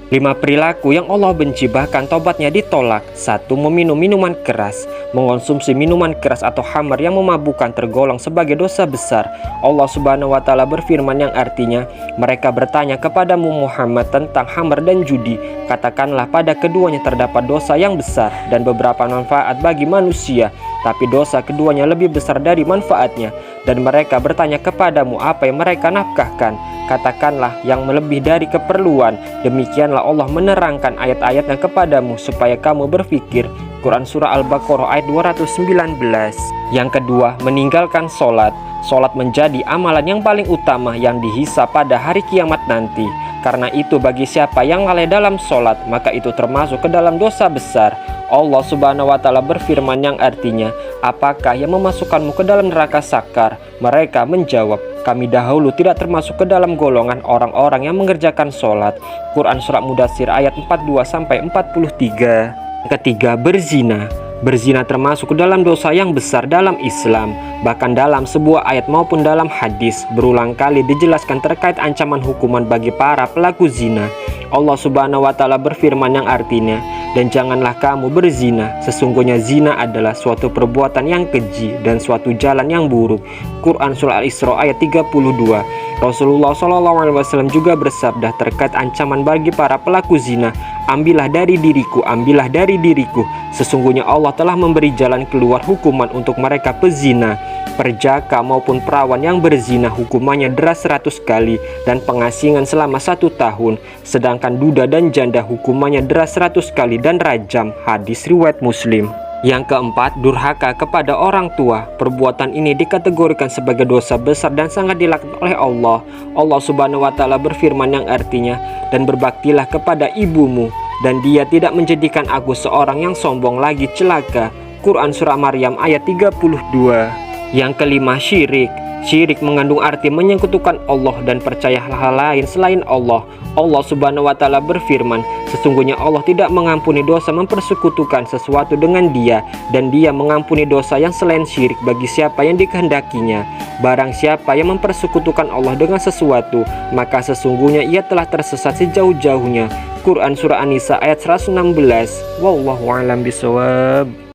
5 perilaku yang Allah benci bahkan tobatnya ditolak. 1. Meminum minuman keras. Mengonsumsi minuman keras atau khamar yang memabukkan tergolong sebagai dosa besar. Allah Subhanahu wa Ta'ala berfirman yang artinya, mereka bertanya kepadamu Muhammad tentang khamar dan judi. Katakanlah pada keduanya terdapat dosa yang besar dan beberapa manfaat bagi manusia, tapi dosa keduanya lebih besar dari manfaatnya. Dan mereka bertanya kepadamu apa yang mereka nafkahkan. Katakanlah yang melebih dari keperluan. Demikianlah Allah menerangkan ayat-ayatnya kepadamu supaya kamu berpikir. Quran Surah Al-Baqarah ayat 219. Yang kedua, meninggalkan sholat. Sholat menjadi amalan yang paling utama yang dihisab pada hari kiamat nanti. Karena itu bagi siapa yang lalai dalam sholat, maka itu termasuk ke dalam dosa besar. Allah Subhanahu wa Ta'ala berfirman yang artinya, apakah yang memasukkanmu ke dalam neraka sakar? Mereka menjawab, kami dahulu tidak termasuk ke dalam golongan orang-orang yang mengerjakan sholat. Quran Surah Mudaththir ayat 42-43. Ketiga, berzina. Berzina termasuk ke dalam dosa yang besar dalam Islam. Bahkan dalam sebuah ayat maupun dalam hadis berulang kali dijelaskan terkait ancaman hukuman bagi para pelaku zina. Allah Subhanahu wa Ta'ala berfirman yang artinya, dan janganlah kamu berzina, sesungguhnya zina adalah suatu perbuatan yang keji dan suatu jalan yang buruk. Quran Surah Al-Isra ayat 32. Rasulullah SAW juga bersabda terkait ancaman bagi para pelaku zina, ambillah dari diriku, ambillah dari diriku, sesungguhnya Allah telah memberi jalan keluar hukuman untuk mereka pezina. Perjaka maupun perawan yang berzina hukumannya deras 100 kali dan pengasingan selama 1 tahun. Sedangkan duda dan janda hukumannya deras 100 kali dan rajam. Hadis riwayat Muslim. Yang keempat, durhaka kepada orang tua. Perbuatan ini dikategorikan sebagai dosa besar dan sangat dilaknat oleh Allah. Allah Subhanahu wa Ta'ala berfirman yang artinya, dan berbaktilah kepada ibumu, dan dia tidak menjadikan aku seorang yang sombong lagi celaka. Quran Surah Maryam ayat 32. Yang kelima, syirik. Syirik mengandung arti menyekutukan Allah dan percaya hal lain selain Allah. Allah Subhanahu wa Ta'ala berfirman, sesungguhnya Allah tidak mengampuni dosa mempersekutukan sesuatu dengan Dia, dan Dia mengampuni dosa yang selain syirik bagi siapa yang dikehendakinya. Barang siapa yang mempersekutukan Allah dengan sesuatu, maka sesungguhnya ia telah tersesat sejauh-jauhnya. Quran Surah An-Nisa ayat 116. Wallahu a'lam bishawab.